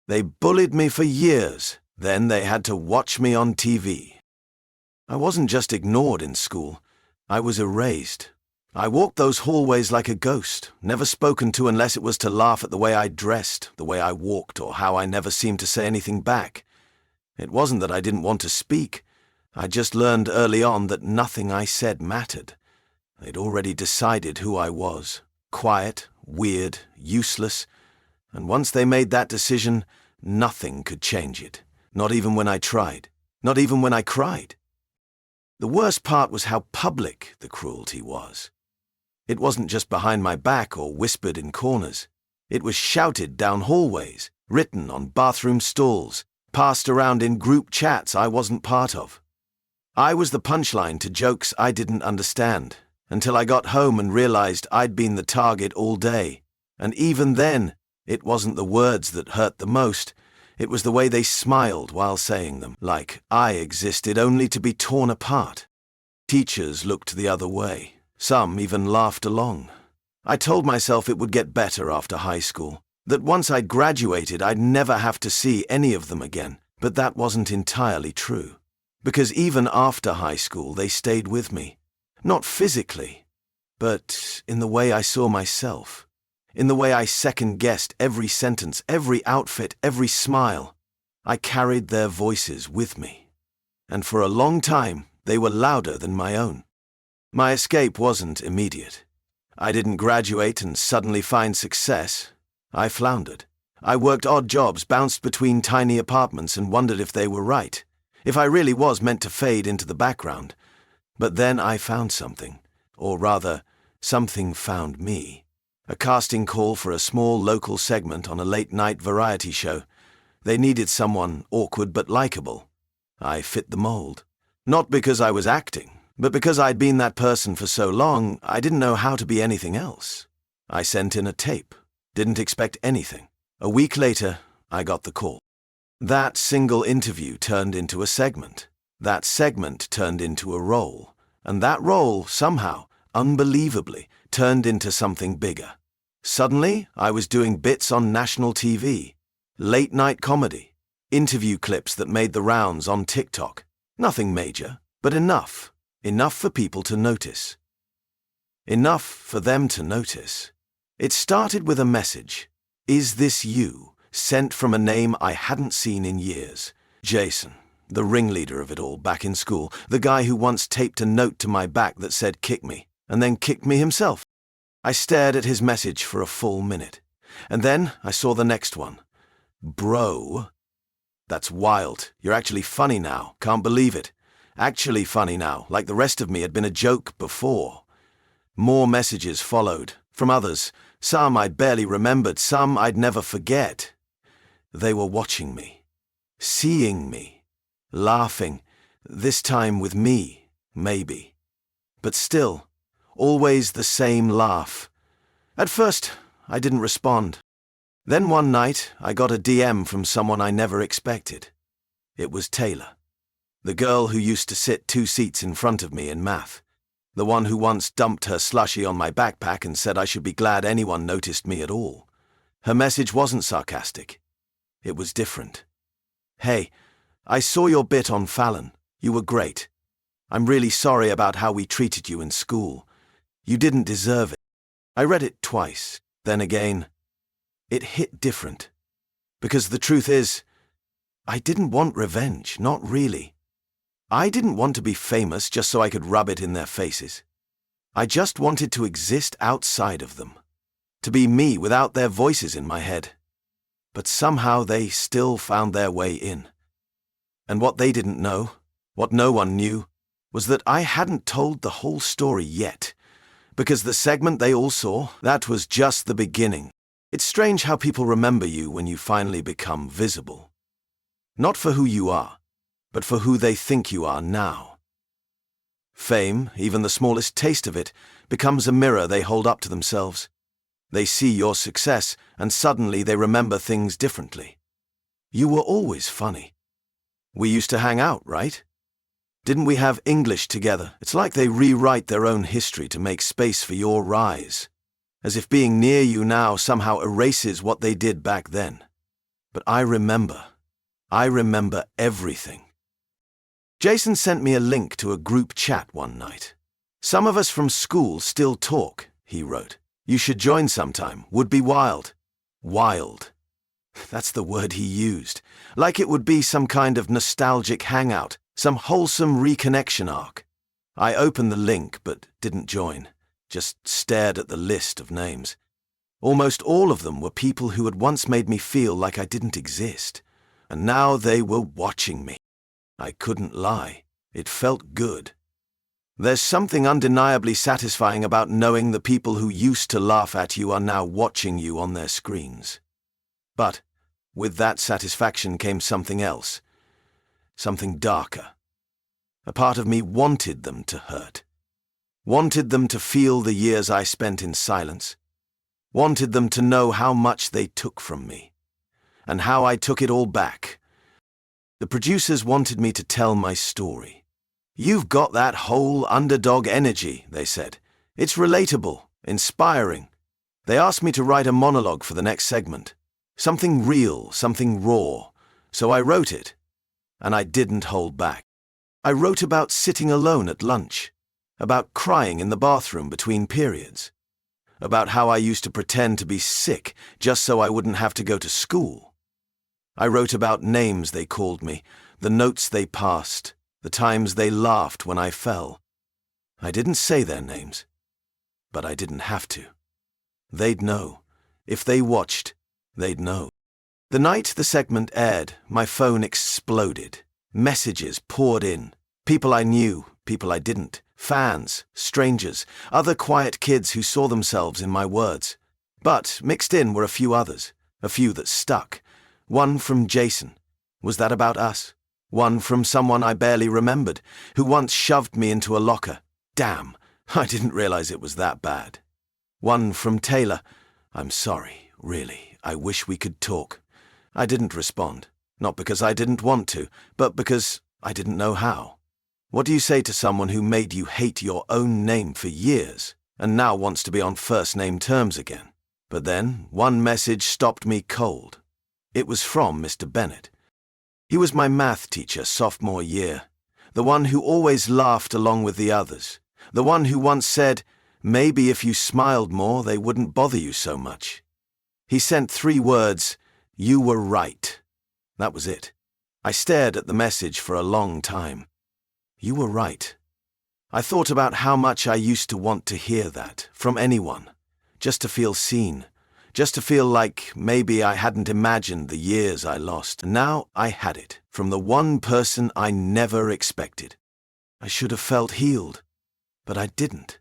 They bullied me for years, then they had to watch me on TV. I wasn't just ignored in school, I was erased. I walked those hallways like a ghost, never spoken to unless it was to laugh at the way I dressed, the way I walked, or how I never seemed to say anything back. It wasn't that I didn't want to speak. I just learned early on that nothing I said mattered. They'd already decided who I was. Quiet, weird, useless. And once they made that decision, nothing could change it. Not even when I tried. Not even when I cried. The worst part was how public the cruelty was. It wasn't just behind my back or whispered in corners. It was shouted down hallways, written on bathroom stalls, passed around in group chats I wasn't part of. I was the punchline to jokes I didn't understand, until I got home and realized I'd been the target all day. And even then, it wasn't the words that hurt the most. It was the way they smiled while saying them, like I existed only to be torn apart. Teachers looked the other way. Some even laughed along. I told myself it would get better after high school, that once I'd graduated I'd never have to see any of them again, but that wasn't entirely true. Because even after high school they stayed with me. Not physically, but in the way I saw myself. In the way I second-guessed every sentence, every outfit, every smile. I carried their voices with me. And for a long time, they were louder than my own. My escape wasn't immediate. I didn't graduate and suddenly find success. I floundered. I worked odd jobs, bounced between tiny apartments and wondered if they were right, if I really was meant to fade into the background. But then I found something, or rather, something found me. A casting call for a small local segment on a late-night variety show. They needed someone awkward but likable. I fit the mold. Not because I was acting, but because I'd been that person for so long, I didn't know how to be anything else. I sent in a tape. Didn't expect anything. A week later, I got the call. That single interview turned into a segment. That segment turned into a role. And that role, somehow, unbelievably, turned into something bigger. Suddenly, I was doing bits on national TV, late-night comedy, interview clips that made the rounds on TikTok. Nothing major, but enough. Enough for people to notice. Enough for them to notice. It started with a message. Is this you? Sent from a name I hadn't seen in years. Jason, the ringleader of it all back in school, the guy who once taped a note to my back that said kick me, and then kicked me himself. I stared at his message for a full minute, and then I saw the next one. Bro. That's wild. You're actually funny now. Can't believe it. Actually funny now, like the rest of me had been a joke before. More messages followed, from others. Some I'd barely remembered, some I'd never forget. They were watching me, seeing me, laughing, this time with me, maybe. But still, always the same laugh. At first, I didn't respond. Then one night, I got a DM from someone I never expected. It was Taylor, the girl who used to sit 2 seats in front of me in math, the one who once dumped her slushie on my backpack and said I should be glad anyone noticed me at all. Her message wasn't sarcastic. It was different. Hey, I saw your bit on Fallon. You were great. I'm really sorry about how we treated you in school. You didn't deserve it. I read it twice, then again. It hit different. Because the truth is, I didn't want revenge, not really. I didn't want to be famous just so I could rub it in their faces. I just wanted to exist outside of them. To be me without their voices in my head. But somehow they still found their way in. And what they didn't know, what no one knew, was that I hadn't told the whole story yet. Because the segment they all saw, that was just the beginning. It's strange how people remember you when you finally become visible. Not for who you are, but for who they think you are now. Fame, even the smallest taste of it, becomes a mirror they hold up to themselves. They see your success, and suddenly they remember things differently. You were always funny. We used to hang out, right? Didn't we have English together? It's like they rewrite their own history to make space for your rise. As if being near you now somehow erases what they did back then. But I remember. I remember everything. Jason sent me a link to a group chat one night. "Some of us from school still talk," he wrote. "You should join sometime. Would be wild." Wild. That's the word he used. Like it would be some kind of nostalgic hangout, some wholesome reconnection arc. I opened the link but didn't join, just stared at the list of names. Almost all of them were people who had once made me feel like I didn't exist, and now they were watching me. I couldn't lie. It felt good. There's something undeniably satisfying about knowing the people who used to laugh at you are now watching you on their screens. But with that satisfaction came something else, something darker. A part of me wanted them to hurt, wanted them to feel the years I spent in silence, wanted them to know how much they took from me, and how I took it all back. The producers wanted me to tell my story. "You've got that whole underdog energy," they said. "It's relatable, inspiring." They asked me to write a monologue for the next segment. Something real, something raw. So I wrote it. And I didn't hold back. I wrote about sitting alone at lunch, about crying in the bathroom between periods, about how I used to pretend to be sick just so I wouldn't have to go to school. I wrote about names they called me, the notes they passed, the times they laughed when I fell. I didn't say their names, but I didn't have to. They'd know. If they watched, they'd know. The night the segment aired, my phone exploded. Messages poured in. People I knew, people I didn't. Fans, strangers, other quiet kids who saw themselves in my words. But mixed in were a few others, a few that stuck. One from Jason. Was that about us? One from someone I barely remembered, who once shoved me into a locker. Damn, I didn't realize it was that bad. One from Taylor. "I'm sorry, really, I wish we could talk." I didn't respond, not because I didn't want to, but because I didn't know how. What do you say to someone who made you hate your own name for years, and now wants to be on first-name terms again? But then, one message stopped me cold. It was from Mr. Bennett. He was my math teacher sophomore year, the one who always laughed along with the others, the one who once said, maybe if you smiled more, they wouldn't bother you so much. He sent 3 words, "You were right." That was it. I stared at the message for a long time. You were right. I thought about how much I used to want to hear that, from anyone, just to feel seen. Just to feel like maybe I hadn't imagined the years I lost. And now I had it, from the one person I never expected. I should have felt healed, but I didn't.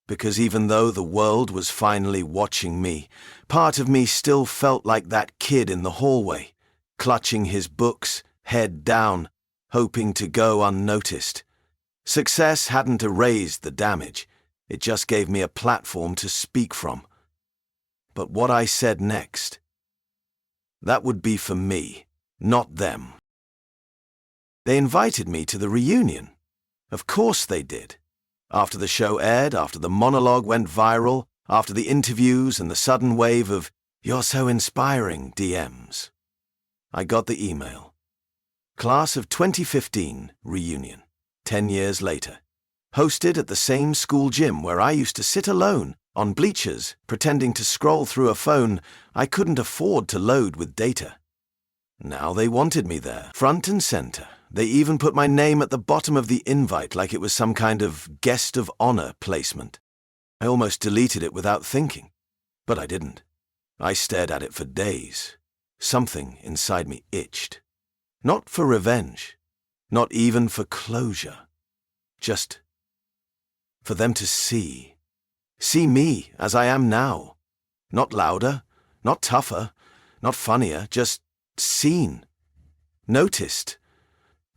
Because even though the world was finally watching me, part of me still felt like that kid in the hallway, clutching his books, head down, hoping to go unnoticed. Success hadn't erased the damage, it just gave me a platform to speak from. But what I said next, that would be for me, not them. They invited me to the reunion. Of course they did. After the show aired, after the monologue went viral, after the interviews and the sudden wave of, "You're so inspiring" DMs. I got the email. Class of 2015 reunion, 10 years later. Hosted at the same school gym where I used to sit alone, on bleachers, pretending to scroll through a phone I couldn't afford to load with data. Now they wanted me there, front and center. They even put my name at the bottom of the invite like it was some kind of guest of honor placement. I almost deleted it without thinking, but I didn't. I stared at it for days. Something inside me itched. Not for revenge, not even for closure. Just for them to see me as I am now. Not louder, not tougher, not funnier, just seen, noticed,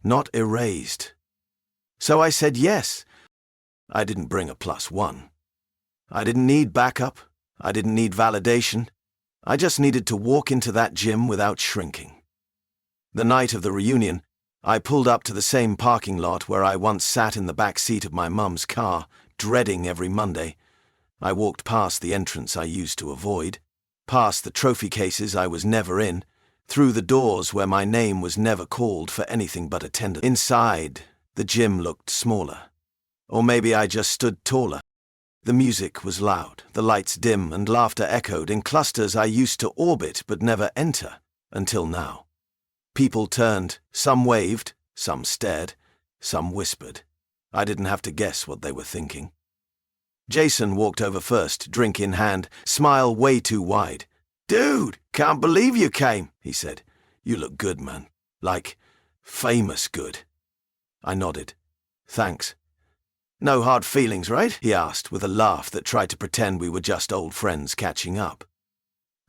not erased. So I said yes. I didn't bring a +1. I didn't need backup. I didn't need validation. I just needed to walk into that gym without shrinking. The night of the reunion, I pulled up to the same parking lot where I once sat in the back seat of my mum's car, dreading every Monday. I walked past the entrance I used to avoid, past the trophy cases I was never in, through the doors where my name was never called for anything but attendance. Inside, the gym looked smaller. Or maybe I just stood taller. The music was loud, the lights dim, and laughter echoed in clusters I used to orbit but never enter, until now. People turned, some waved, some stared, some whispered. I didn't have to guess what they were thinking. Jason walked over first, drink in hand, smile way too wide. "Dude, can't believe you came," he said. "You look good, man. Like, famous good." I nodded. "Thanks." "No hard feelings, right?" he asked with a laugh that tried to pretend we were just old friends catching up.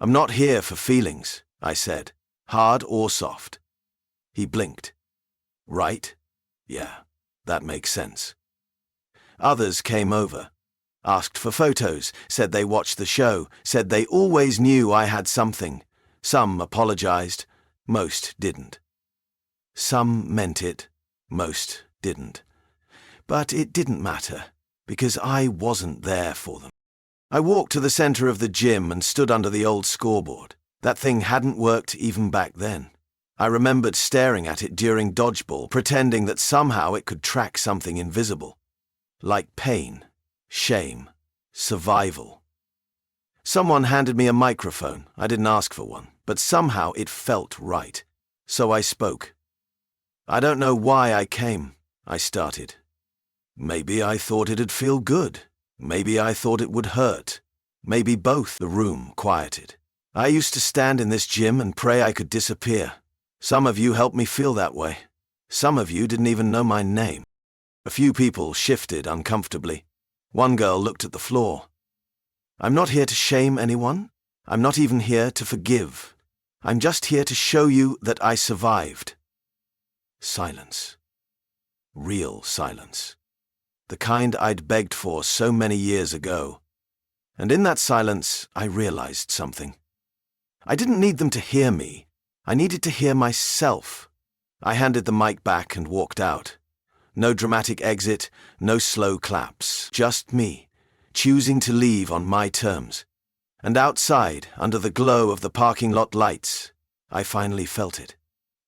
"I'm not here for feelings," I said, "hard or soft." He blinked. "Right? Yeah, that makes sense." Others came over, asked for photos, said they watched the show, said they always knew I had something. Some apologized, most didn't. Some meant it, most didn't. But it didn't matter, because I wasn't there for them. I walked to the center of the gym and stood under the old scoreboard. That thing hadn't worked even back then. I remembered staring at it during dodgeball, pretending that somehow it could track something invisible. Like pain, shame, survival. Someone handed me a microphone. I didn't ask for one, but somehow it felt right. So I spoke. "I don't know why I came," I started. "Maybe I thought it'd feel good. Maybe I thought it would hurt. Maybe both." The room quieted. "I used to stand in this gym and pray I could disappear. Some of you helped me feel that way. Some of you didn't even know my name." A few people shifted uncomfortably. One girl looked at the floor. "I'm not here to shame anyone. I'm not even here to forgive. I'm just here to show you that I survived." Silence. Real silence. The kind I'd begged for so many years ago. And in that silence, I realized something. I didn't need them to hear me. I needed to hear myself. I handed the mic back and walked out. No dramatic exit, no slow claps. Just me, choosing to leave on my terms. And outside, under the glow of the parking lot lights, I finally felt it.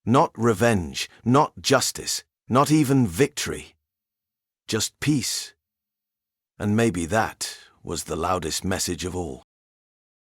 Not revenge, not justice, not even victory. Just peace. And maybe that was the loudest message of all.